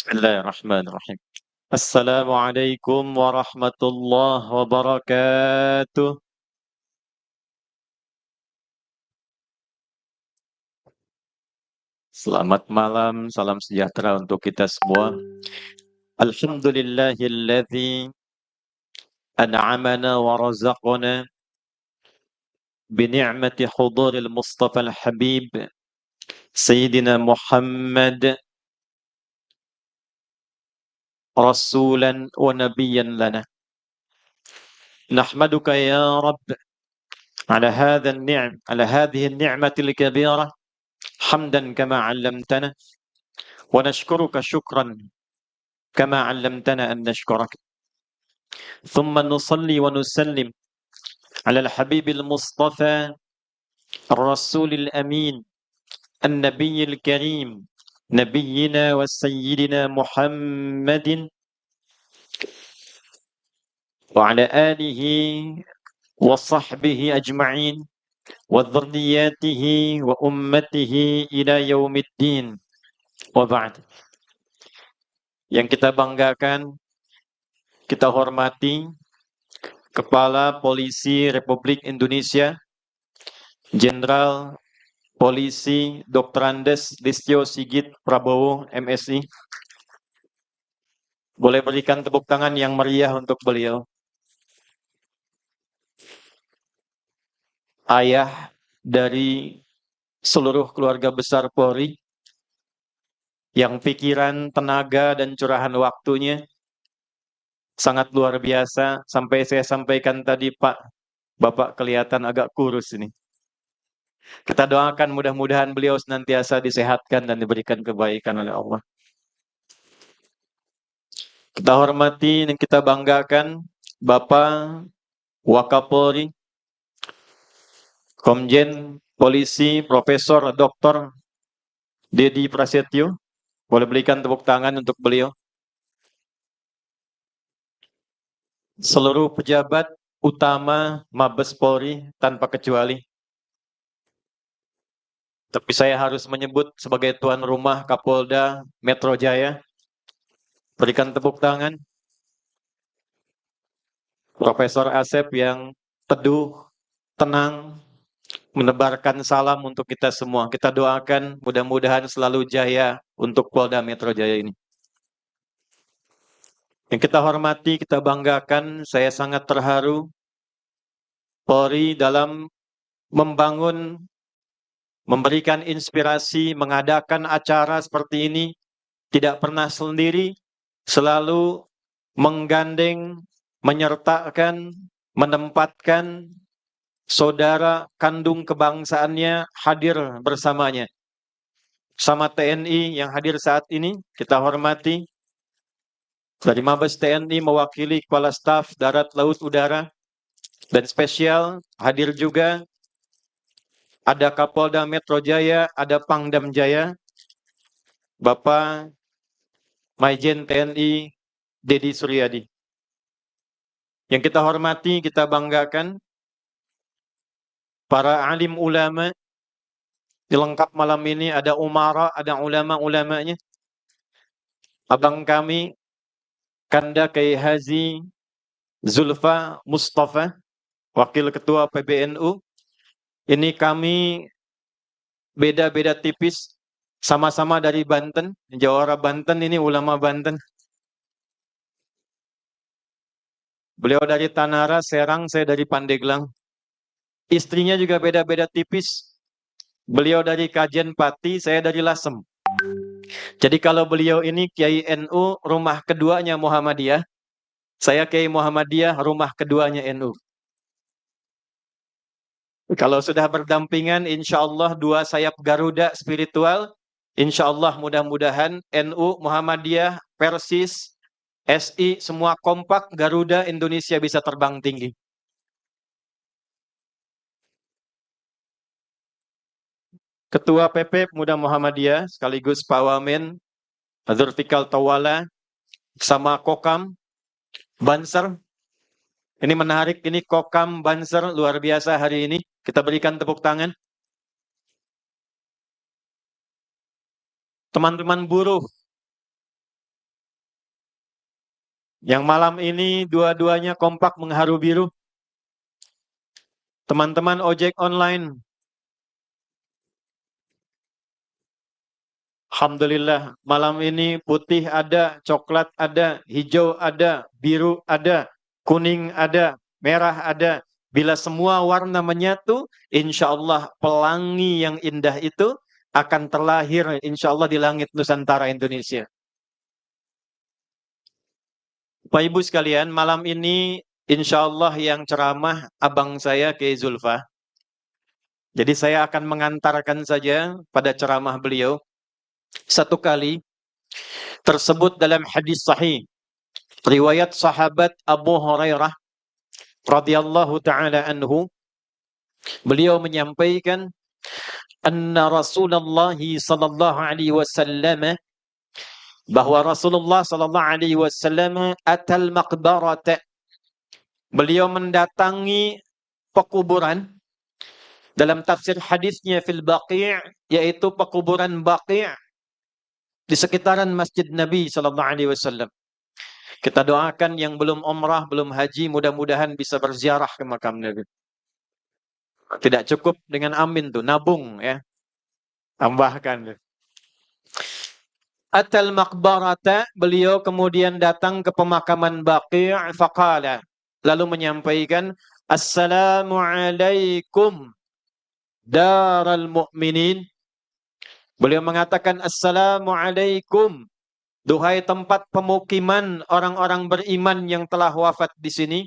Bismillahirrahmanirrahim. Assalamualaikum warahmatullahi wabarakatuh. Selamat malam, salam sejahtera untuk kita semua. Alhamdulillahilladzi an'amana wa razaqana bi ni'mati huduril Mustafa al-Habib Sayyidina Muhammad rasulan wa nabiyyan lana. Nahmaduka ya Rabb ala hadhihi an-ni'mati al-kabira hamdan kama 'allamtana wa nashkuruka syukran كما علمتنا أن نشكرك ثم نصلي ونسلم على الحبيب المصطفى الرسول الأمين النبي الكريم نبينا وسيدنا محمد وعلى آله وصحبه أجمعين وذرياته وأمته إلى يوم الدين وبعد. Yang kita banggakan, kita hormati Kepala Polisi Republik Indonesia, Jenderal Polisi Dr. Andes Listio Sigit Prabowo, MSI. Boleh berikan tepuk tangan yang meriah untuk beliau. Ayah dari seluruh keluarga besar Polri, yang pikiran, tenaga, dan curahan waktunya sangat luar biasa. Sampai saya sampaikan tadi, Pak, Bapak kelihatan agak kurus ini. Kita doakan mudah-mudahan beliau senantiasa disehatkan dan diberikan kebaikan oleh Allah. Kita hormati dan kita banggakan Bapak Wakapolri, Komjen Polisi Profesor Dr. Dedi Prasetyo. Boleh berikan tepuk tangan untuk beliau. Seluruh pejabat utama Mabes Polri tanpa kecuali. Tapi saya harus menyebut sebagai tuan rumah Kapolda Metro Jaya. Berikan tepuk tangan. Profesor Asep yang teduh, tenang, menebarkan salam untuk kita semua. Kita doakan mudah-mudahan selalu jaya untuk Polda Metro Jaya ini. Yang kita hormati, kita banggakan, saya sangat terharu Polri dalam membangun, memberikan inspirasi, mengadakan acara seperti ini, tidak pernah sendiri, selalu menggandeng, menyertakan, menempatkan saudara kandung kebangsaannya hadir bersamanya. Sama TNI yang hadir saat ini, kita hormati. Dari Mabes TNI mewakili Kepala Staf Darat Laut Udara. Dan spesial hadir juga ada Kapolda Metro Jaya, ada Pangdam Jaya, Bapak Maijen TNI Dedi Suryadi. Yang kita hormati, kita banggakan para alim ulama. Dilengkap malam ini ada umara, ada ulama-ulamanya. Abang kami, Kanda Kiai Haji Zulfa Mustafa, Wakil Ketua PBNU. Ini kami beda-beda tipis, sama-sama dari Banten, Jawara Banten, ini ulama Banten. Beliau dari Tanara, Serang, saya dari Pandeglang. Istrinya juga beda-beda tipis. Beliau dari Kajen Pati, saya dari Lasem. Jadi kalau beliau ini Kiai NU, rumah keduanya Muhammadiyah. Saya Kiai Muhammadiyah, rumah keduanya NU. Kalau sudah berdampingan, insya Allah dua sayap Garuda spiritual. Insya Allah mudah-mudahan NU, Muhammadiyah, Persis, SI, semua kompak, Garuda, Indonesia bisa terbang tinggi. Ketua PP Pemuda Muhammadiyah, sekaligus Pak Wamen, Zulfikar Tawala, sama Kokam, Banser. Ini menarik, ini Kokam, Banser, luar biasa hari ini. Kita berikan tepuk tangan. Teman-teman buruh, Yang malam ini dua-duanya kompak mengharu biru. Teman-teman ojek online, alhamdulillah, malam ini putih ada, coklat ada, hijau ada, biru ada, kuning ada, merah ada. Bila semua warna menyatu, insya Allah pelangi yang indah itu akan terlahir insya Allah di langit Nusantara Indonesia. Bapak Ibu sekalian, malam ini insya Allah yang ceramah abang saya Kiai Zulfa. Jadi saya akan mengantarkan saja pada ceramah beliau. Satu kali tersebut dalam hadis sahih riwayat sahabat Abu Hurairah radhiyallahu taala anhu, beliau menyampaikan anna Rasulullah sallallahu alaihi wasallam, bahwa Rasulullah sallallahu alaihi wasallam atal maqbarata, beliau mendatangi pekuburan. Dalam tafsir hadisnya fil Baqi', yaitu pekuburan Baqi' di sekitaran Masjid Nabi sallallahu alaihi wasallam. Kita doakan yang belum umrah, belum haji, mudah-mudahan bisa berziarah ke makam Nabi. Tidak cukup dengan amin tuh, nabung ya. Tambahkan. Atal maqbarata, beliau kemudian datang ke pemakaman Baqi' faqala, lalu menyampaikan assalamualaikum daral mu'minin. Beliau mengatakan assalamualaikum, duhai tempat pemukiman orang-orang beriman yang telah wafat di sini.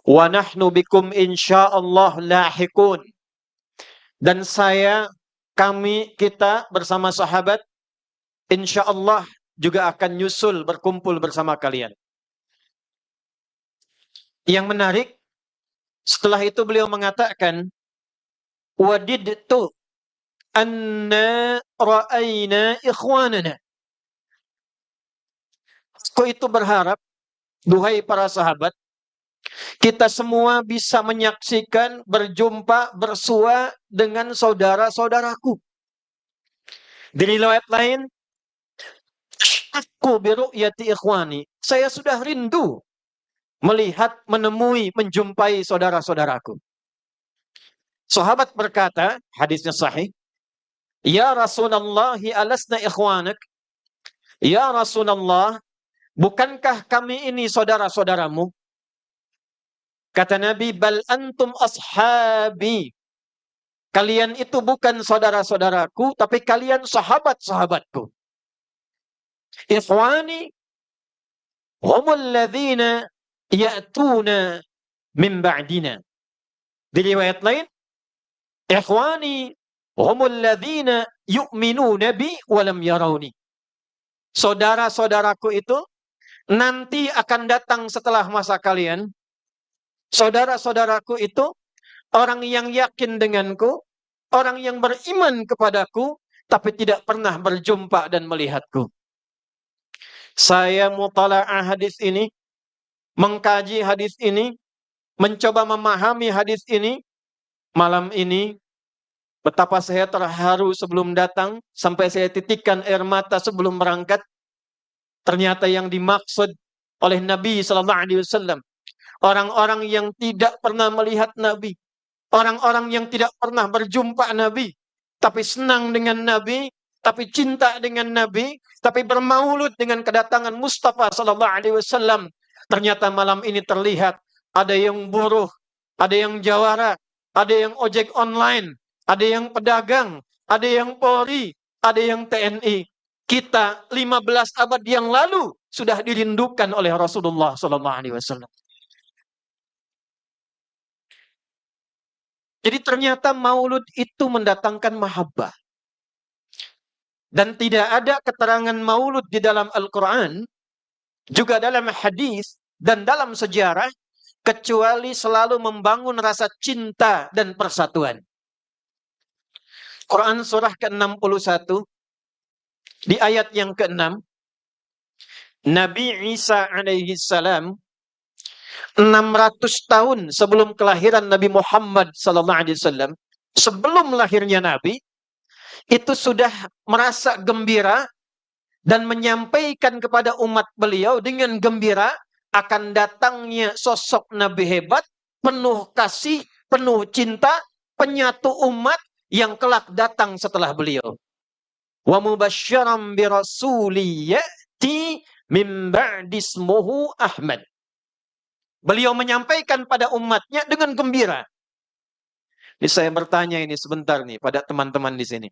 Wa nahnu bikum insyaallah lahiqun. Dan kita bersama sahabat insyaallah juga akan nyusul berkumpul bersama kalian. Yang menarik, setelah itu beliau mengatakan wadidtu anna ra'ayna ikhwanana. Aku itu berharap, duhai para sahabat, kita semua bisa menyaksikan, berjumpa, bersua dengan saudara-saudaraku. Di riwayat lain, aku biru'yati ikhwani, saya sudah rindu melihat, menemui, menjumpai saudara-saudaraku. Sahabat berkata, hadisnya sahih, ya Rasulullah, alasna ikhwanak? Ya Rasulullah, bukankah kami ini saudara-saudaramu? Kata Nabi, bal antum ashabi. Kalian itu bukan saudara-saudaraku, tapi kalian sahabat-sahabatku. Ikhwani humul ladzina ya'tuna min ba'dina. Di riwayat lain, ikhwani humul ladzina yu'minuna bi walam yarawni. Saudara-saudaraku itu nanti akan datang setelah masa kalian. Saudara-saudaraku itu orang yang yakin denganku, orang yang beriman kepadaku, tapi tidak pernah berjumpa dan melihatku. Saya mutala'ah hadis ini, mengkaji hadis ini, mencoba memahami hadis ini. Malam ini, betapa saya terharu sebelum datang, sampai saya titikkan air mata sebelum berangkat. Ternyata yang dimaksud oleh Nabi sallallahu alaihi wasallam, orang-orang yang tidak pernah melihat Nabi, orang-orang yang tidak pernah berjumpa Nabi, tapi senang dengan Nabi, tapi cinta dengan Nabi, tapi bermaulud dengan kedatangan Mustafa sallallahu alaihi wasallam. Ternyata malam ini terlihat ada yang buruh, ada yang jawara, ada yang ojek online, ada yang pedagang, ada yang Polri, ada yang TNI. Kita 15 abad yang lalu sudah dirindukan oleh Rasulullah sallallahu alaihi wasallam. Jadi ternyata maulud itu mendatangkan mahabbah. Dan tidak ada keterangan maulud di dalam Al-Quran, juga dalam hadis dan dalam sejarah, kecuali selalu membangun rasa cinta dan persatuan. Quran surah ke-61, di ayat yang ke-6, Nabi Isa alaihi salam 600 tahun sebelum kelahiran Nabi Muhammad sallallahu alaihi wasallam, sebelum lahirnya Nabi, itu sudah merasa gembira dan menyampaikan kepada umat beliau dengan gembira akan datangnya sosok Nabi hebat, penuh kasih, penuh cinta, penyatu umat yang kelak datang setelah beliau. Wa mubasysyiran bi rasuli ya'ti min ba'di ismuhu Ahmad. Beliau menyampaikan pada umatnya dengan gembira. Ini saya bertanya ini sebentar nih pada teman-teman di sini.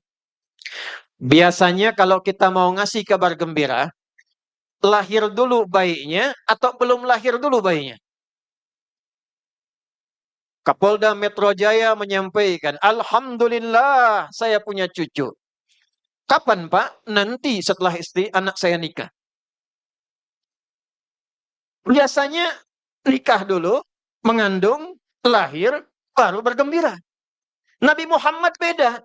Biasanya kalau kita mau ngasih kabar gembira, lahir dulu bayinya atau belum lahir dulu bayinya? Kapolda Metro Jaya menyampaikan, Alhamdulillah saya punya cucu. Kapan Pak? Nanti setelah istri anak saya nikah. Biasanya nikah dulu, mengandung, lahir, baru bergembira. Nabi Muhammad beda.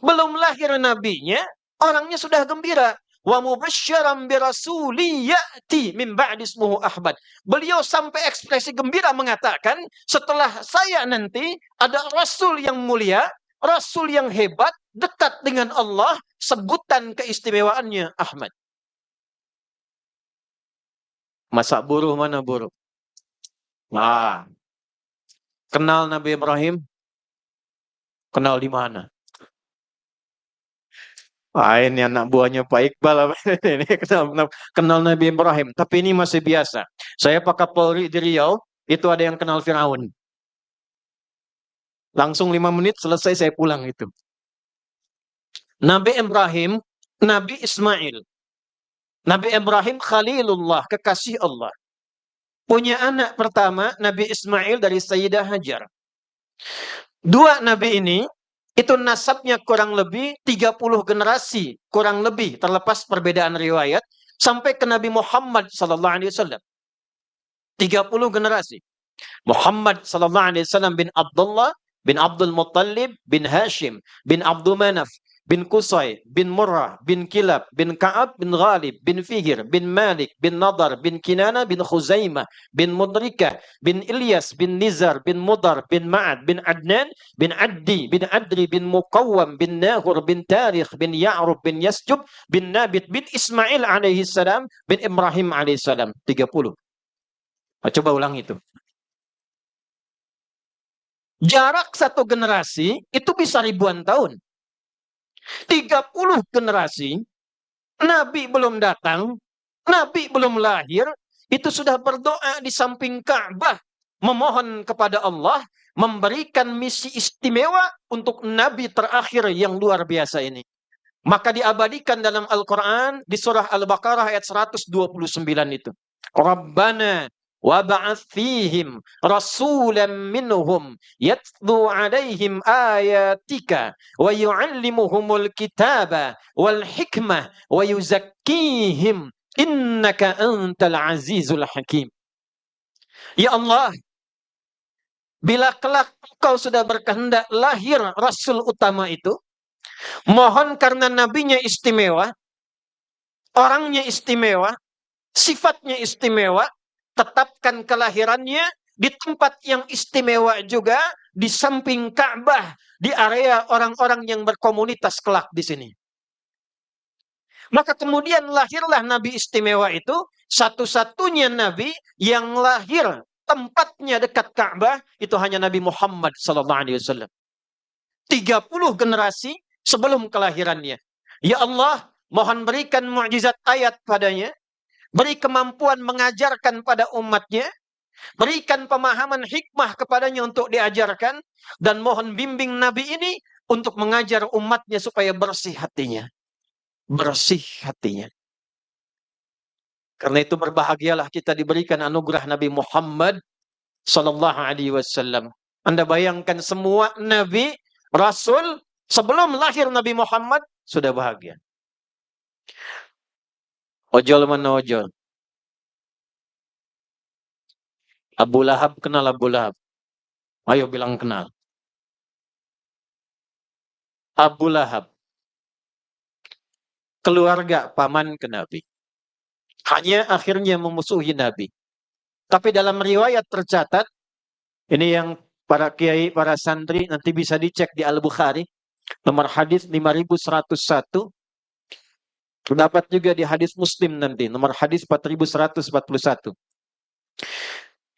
Belum lahir nabinya, orangnya sudah gembira. Wa mubasysyiran bi rasuli ya'ti min ba'di ismuhu Ahmad. Beliau sampai ekspresi gembira mengatakan, setelah saya nanti ada rasul yang mulia, rasul yang hebat, dekat dengan Allah, sebutan keistimewaannya Ahmad. Masa buruh mana buruh? Nah, kenal Nabi Ibrahim? Kenal di mana? Ini anak buahnya Pak Iqbal ini kenal Nabi Ibrahim. Tapi ini masih biasa. Saya Pak Kapolri di Riau, itu ada yang kenal Firaun. Langsung 5 menit selesai saya pulang itu. Nabi Ibrahim, Nabi Ismail. Nabi Ibrahim Khalilullah, kekasih Allah. Punya anak pertama, Nabi Ismail dari Sayyidah Hajar. Dua Nabi ini, itu nasabnya kurang lebih 30 generasi, kurang lebih terlepas perbedaan riwayat, sampai ke Nabi Muhammad SAW. 30 generasi. Muhammad SAW bin Abdullah, bin Abdul Muttalib, bin Hashim, bin Abdul Manaf, bin Qusay, bin Murrah, bin Kilab, bin Ka'ab, bin Ghalib, bin Fihir, bin Malik, bin Nadar, bin Kinana, bin Khuzaimah, bin Mudrika, bin Ilyas, bin Nizar, bin Mudar, bin Ma'ad, bin Adnan, bin Addi, bin Adri, bin Muqawwam, bin Nahur, bin Tarikh, bin Ya'rub, bin Yasjub, bin Nabit, bin Ismail alaihi salam, bin Ibrahim alaihi salam. 30. Coba ulang itu. Jarak satu generasi itu bisa ribuan tahun. 30 generasi, Nabi belum datang, Nabi belum lahir, itu sudah berdoa di samping Ka'bah, memohon kepada Allah, memberikan misi istimewa untuk Nabi terakhir yang luar biasa ini. Maka diabadikan dalam Al-Quran, di surah Al-Baqarah ayat 129 itu. Rabbana وَبَعَثْ فِيهِمْ رَسُولًا مِّنْهُمْ يَتْلُو عَلَيْهِمْ آيَاتِكَ وَيُعَلِّمُهُمُ الْكِتَابَ وَالْحِكْمَةَ وَيُزَكِّيهِمْ إِنَّكَ أَنْتَ الْعَزِيزُ الْحَكِيمُ. Ya Allah, bila kelak Engkau sudah berkehendak lahir Rasul utama itu, mohon karena nabinya istimewa, orangnya istimewa, sifatnya istimewa, tetapkan kelahirannya di tempat yang istimewa juga, di samping Ka'bah, di area orang-orang yang berkomunitas kelak di sini. Maka kemudian lahirlah Nabi istimewa itu, satu-satunya Nabi yang lahir tempatnya dekat Ka'bah, itu hanya Nabi Muhammad SAW. 30 generasi sebelum kelahirannya. Ya Allah, mohon berikan mukjizat ayat padanya, beri kemampuan mengajarkan pada umatnya, berikan pemahaman hikmah kepadanya untuk diajarkan, dan mohon bimbing Nabi ini untuk mengajar umatnya supaya bersih hatinya. Bersih hatinya. Karena itu berbahagialah kita diberikan anugerah Nabi Muhammad Sallallahu Alaihi Wasallam. Anda bayangkan semua Nabi, Rasul, sebelum lahir Nabi Muhammad, sudah bahagia. Ojol mana ojol? Abu Lahab, kenal Abu Lahab? Ayo bilang kenal. Abu Lahab, keluarga paman ke Nabi. Hanya akhirnya memusuhi Nabi. Tapi dalam riwayat tercatat, ini yang para kiai, para santri nanti bisa dicek di Al-Bukhari, nomor hadis 5101. Terdapat juga di hadis Muslim nanti, nomor hadis 4141.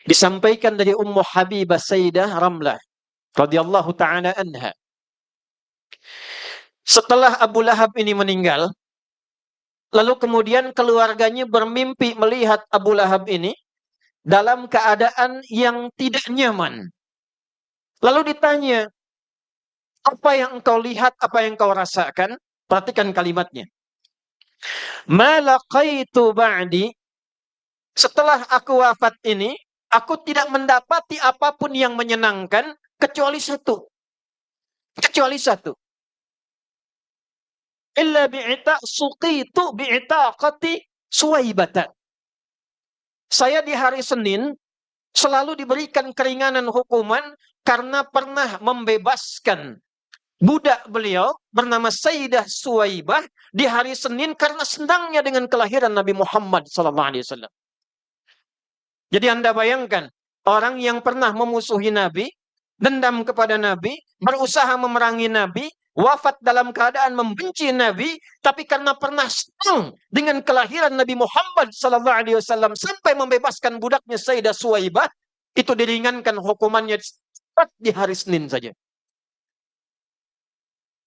Disampaikan dari Ummu Habibah Sayyidah Ramlah radhiyallahu taala anha. Setelah Abu Lahab ini meninggal, lalu kemudian keluarganya bermimpi melihat Abu Lahab ini dalam keadaan yang tidak nyaman. Lalu ditanya, apa yang engkau lihat, apa yang engkau rasakan? Perhatikan kalimatnya. Ma laqaitu ba'di, setelah aku wafat ini, aku tidak mendapati apapun yang menyenangkan kecuali satu. Kecuali satu. Illa bi'ita suqitu bi'itaqati Suwaibata. Saya di hari Senin selalu diberikan keringanan hukuman karena pernah membebaskan budak beliau bernama Sayyidah Suwaibah di hari Senin karena senangnya dengan kelahiran Nabi Muhammad SAW. Jadi Anda bayangkan, orang yang pernah memusuhi Nabi, dendam kepada Nabi, berusaha memerangi Nabi, wafat dalam keadaan membenci Nabi, tapi karena pernah senang dengan kelahiran Nabi Muhammad SAW sampai membebaskan budaknya Sayyidah Suwaibah, itu diringankan hukumannya di hari Senin saja.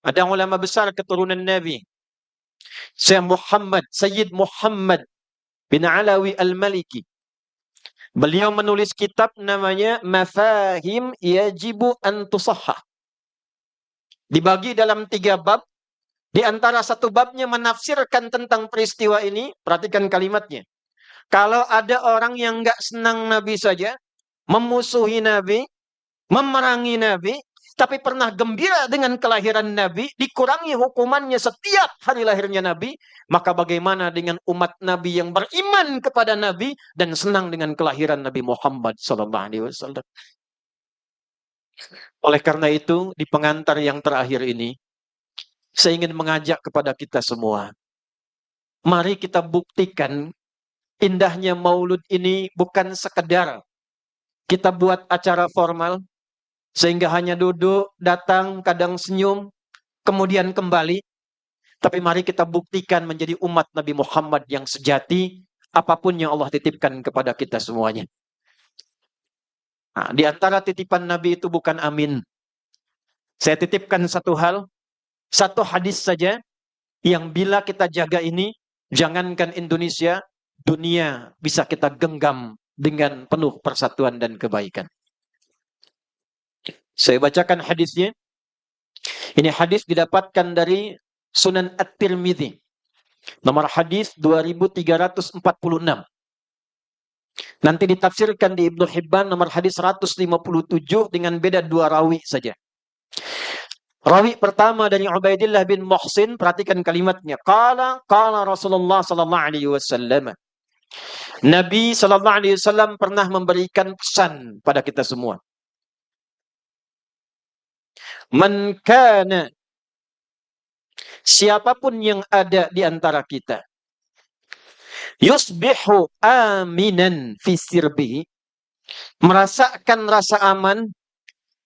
Ada ulama besar keturunan Nabi, Sayyid Muhammad bin Alawi Al-Maliki. Beliau menulis kitab namanya Mafahim Yajibu an Tusahhah. Dibagi dalam 3 bab. Di antara satu babnya menafsirkan tentang peristiwa ini. Perhatikan kalimatnya. Kalau ada orang yang nggak senang Nabi saja, memusuhi Nabi, memerangi Nabi, tapi pernah gembira dengan kelahiran Nabi, dikurangi hukumannya setiap hari lahirnya Nabi, maka bagaimana dengan umat Nabi yang beriman kepada Nabi dan senang dengan kelahiran Nabi Muhammad SAW. Oleh karena itu, di pengantar yang terakhir ini, saya ingin mengajak kepada kita semua. Mari kita buktikan indahnya maulud ini bukan sekedar kita buat acara formal, sehingga hanya duduk, datang, kadang senyum, kemudian kembali. Tapi mari kita buktikan menjadi umat Nabi Muhammad yang sejati, apapun yang Allah titipkan kepada kita semuanya. Nah, di antara titipan Nabi itu bukan amin. Saya titipkan satu hal, satu hadis saja, yang bila kita jaga ini, jangankan Indonesia, dunia bisa kita genggam dengan penuh persatuan dan kebaikan. Saya bacakan hadisnya. Ini hadis didapatkan dari Sunan At-Tirmidzi. Nomor hadis 2346. Nanti ditafsirkan di Ibnu Hibban nomor hadis 157 dengan beda 2 rawi saja. Rawi pertama dari Ubaidillah bin Muhsin, perhatikan kalimatnya. Qala Rasulullah sallallahu alaihi wasallam. Nabi sallallahu alaihi wasallam pernah memberikan pesan pada kita semua. Man kana, siapapun yang ada di antara kita, yusbihu aminan fi sirbihi, merasakan rasa aman,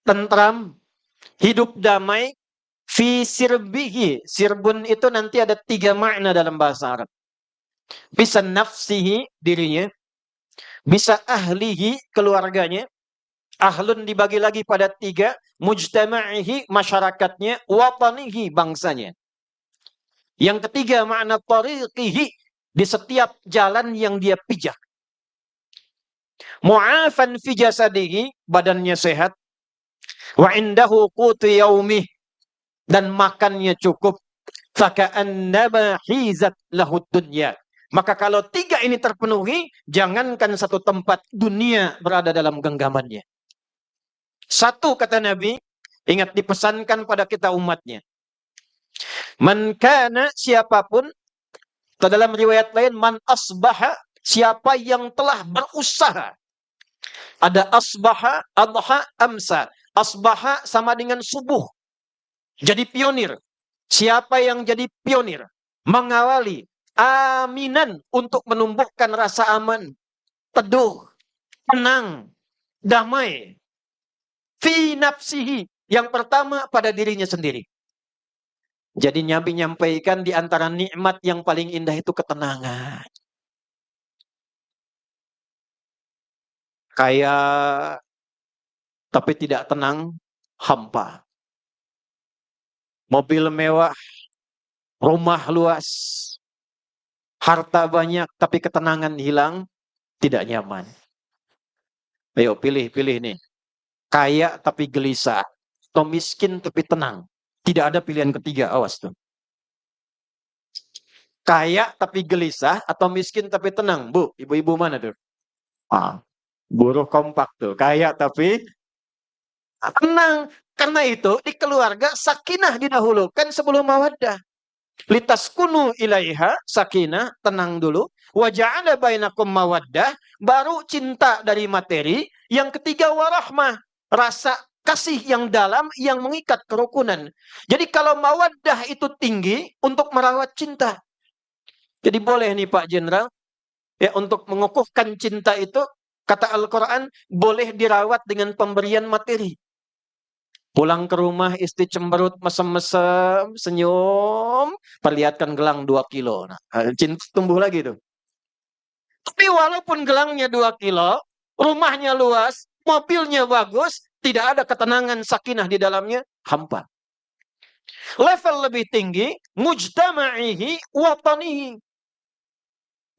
tentram, hidup damai, fi sirbihi. Sirbun itu nanti ada 3 makna dalam bahasa Arab. Bisa nafsihi, dirinya, bisa ahlihi, keluarganya. Ahlun dibagi lagi pada 3, mujtama'ihi, masyarakatnya, watanihi, bangsanya. Yang ketiga makna tariqihi, di setiap jalan yang dia pijak. Mu'afan fi jasadihi, badannya sehat. Wa indahu qutu yaumih, dan makannya cukup. Faka'annama hizat lahud dunya. Maka kalau 3 ini terpenuhi, jangankan satu tempat, dunia berada dalam genggamannya. 1 kata Nabi, ingat dipesankan pada kita umatnya. Man kana, siapapun, atau dalam riwayat lain, man asbaha, siapa yang telah berusaha. Ada asbaha, adha, amsa. Asbaha sama dengan subuh. Jadi pionir. Siapa yang jadi pionir? Mengawali. Aminan, untuk menumbuhkan rasa aman. Teduh. Tenang. Damai. Fi nafsihi. Yang pertama pada dirinya sendiri. Jadi Nabi nyampaikan di antara nikmat yang paling indah itu ketenangan. Kaya tapi tidak tenang, hampa. Mobil mewah, rumah luas, harta banyak tapi ketenangan hilang, tidak nyaman. Ayo pilih nih. Kaya tapi gelisah, atau miskin tapi tenang. Tidak ada pilihan ketiga, awas tuh. Kaya tapi gelisah atau miskin tapi tenang. Bu, ibu-ibu mana tuh? Buruh kompak tuh. Kaya tapi tenang. Karena itu di keluarga sakinah didahulukan sebelum mawaddah. Litaskunu ilaiha, sakinah, tenang dulu. Wa ja'ala bainakum mawaddah, baru cinta dari materi. Yang ketiga warahmah, rasa kasih yang dalam yang mengikat kerukunan. Jadi kalau mawaddah itu tinggi untuk merawat cinta. Jadi boleh nih Pak Jenderal, ya untuk mengukuhkan cinta itu, kata Al-Quran, boleh dirawat dengan pemberian materi. Pulang ke rumah, istri cemberut, mesem-mesem, senyum, perlihatkan gelang 2 kilo. Nah, cinta tumbuh lagi tuh. Tapi walaupun gelangnya 2 kilo, rumahnya luas, mobilnya bagus, tidak ada ketenangan sakinah di dalamnya, hampa. Level lebih tinggi, mujtama'ihi watanihi.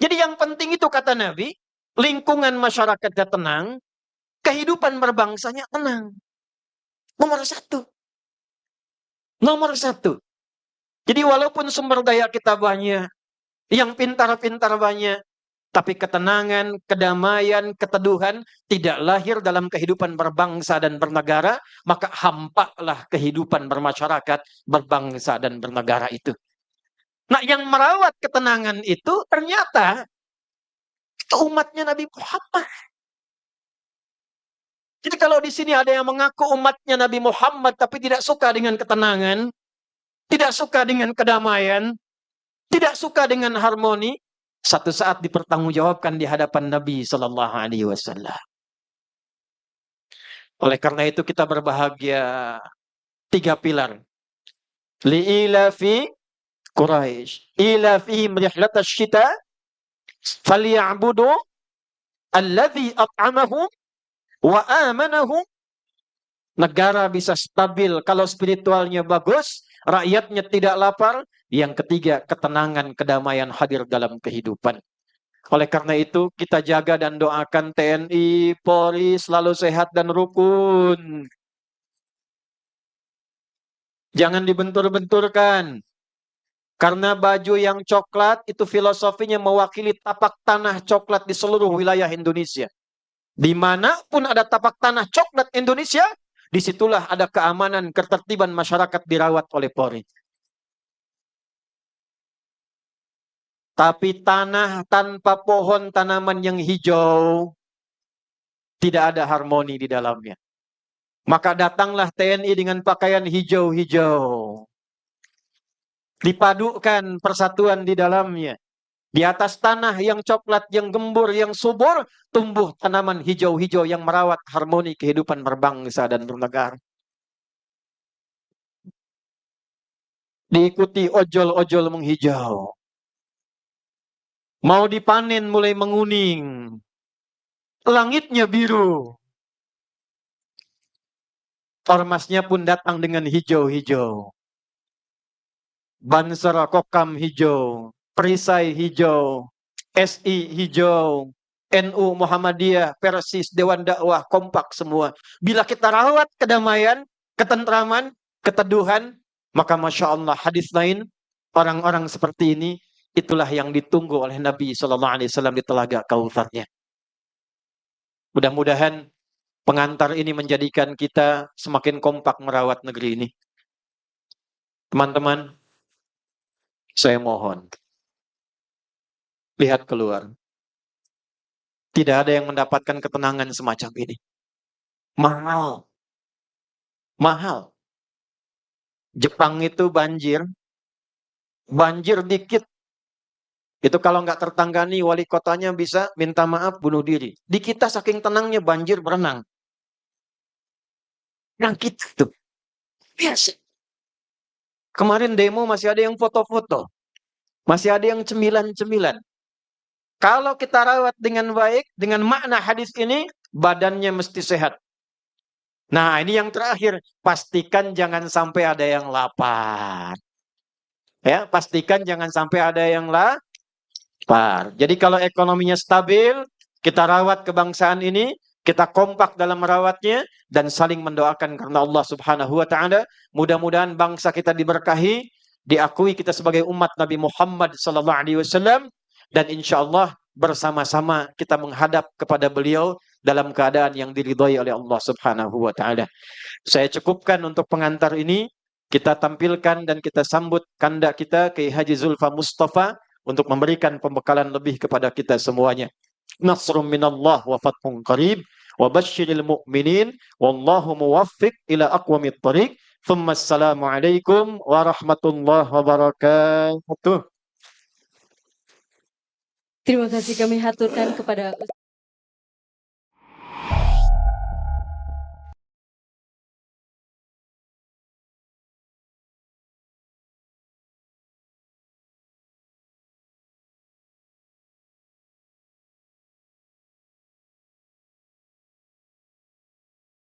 Jadi yang penting itu kata Nabi, lingkungan masyarakatnya tenang, kehidupan berbangsanya tenang. Nomor satu. Nomor satu. Jadi walaupun sumber daya kita banyak, yang pintar-pintar banyak, tapi ketenangan, kedamaian, keteduhan tidak lahir dalam kehidupan berbangsa dan bernegara, maka hampalah kehidupan bermasyarakat, berbangsa dan bernegara itu. Nah, yang merawat ketenangan itu ternyata itu umatnya Nabi Muhammad. Jadi kalau di sini ada yang mengaku umatnya Nabi Muhammad tapi tidak suka dengan ketenangan, tidak suka dengan kedamaian, tidak suka dengan harmoni, satu saat dipertanggungjawabkan di hadapan Nabi Sallallahu Alaihi Wasallam. Oleh karena itu kita berbahagia 3 pilar. Li'ilafi Quraisy, ilafihim rihlatasy syita, falyabudu alladzi at'amahum wa amanahum. Negara bisa stabil kalau spiritualnya bagus, rakyatnya tidak lapar. Yang ketiga, ketenangan, kedamaian hadir dalam kehidupan. Oleh karena itu, kita jaga dan doakan TNI, Polri selalu sehat dan rukun. Jangan dibentur-benturkan. Karena baju yang coklat itu filosofinya mewakili tapak tanah coklat di seluruh wilayah Indonesia. Dimanapun ada tapak tanah coklat Indonesia, disitulah ada keamanan, ketertiban masyarakat dirawat oleh Polri. Tapi tanah tanpa pohon tanaman yang hijau, tidak ada harmoni di dalamnya. Maka datanglah TNI dengan pakaian hijau-hijau. Dipadukan persatuan di dalamnya. Di atas tanah yang coklat, yang gembur, yang subur, tumbuh tanaman hijau-hijau yang merawat harmoni kehidupan berbangsa dan bernegara. Diikuti ojol-ojol menghijau. Mau dipanen mulai menguning. Langitnya biru. Ormasnya pun datang dengan hijau-hijau. Bansar Kokam hijau. Perisai hijau. SI hijau. NU Muhammadiyah, Persis, Dewan Dakwah, kompak semua. Bila kita rawat kedamaian, ketentraman, keteduhan, maka Masya Allah hadis lain, orang-orang seperti ini, itulah yang ditunggu oleh Nabi SAW di Telaga Kautsarnya. Mudah-mudahan pengantar ini menjadikan kita semakin kompak merawat negeri ini. Teman-teman, saya mohon, lihat keluar. Tidak ada yang mendapatkan ketenangan semacam ini. Mahal. Mahal. Jepang itu banjir. Banjir dikit. Itu kalau nggak tertangani, wali kotanya bisa minta maaf, bunuh diri. Di kita saking tenangnya banjir berenang. Nah kita tuh biasa. Kemarin demo masih ada yang foto-foto. Masih ada yang cemilan-cemilan. Kalau kita rawat dengan baik, dengan makna hadis ini, badannya mesti sehat. Nah, ini yang terakhir. Pastikan jangan sampai ada yang lapar. Ya, pastikan jangan sampai ada yang lapar. Jadi kalau ekonominya stabil, kita rawat kebangsaan ini, kita kompak dalam merawatnya, dan saling mendoakan karena Allah Subhanahu wa Ta'ala. Mudah-mudahan bangsa kita diberkahi, diakui kita sebagai umat Nabi Muhammad SAW, dan insya Allah bersama-sama kita menghadap kepada beliau dalam keadaan yang diridhai oleh Allah Subhanahu wa Ta'ala. Saya cukupkan untuk pengantar ini. Kita tampilkan dan kita sambut kanda kita Kiai Haji Zulfa Mustafa untuk memberikan pembekalan lebih kepada kita semuanya. Nasrun minallah wa fathun qarib wa basyiril mu'minin wallahu muwaffiq ila aqwamit thariq. Assalamualaikum warahmatullahi wabarakatuh. Terima kasih kami haturkan kepada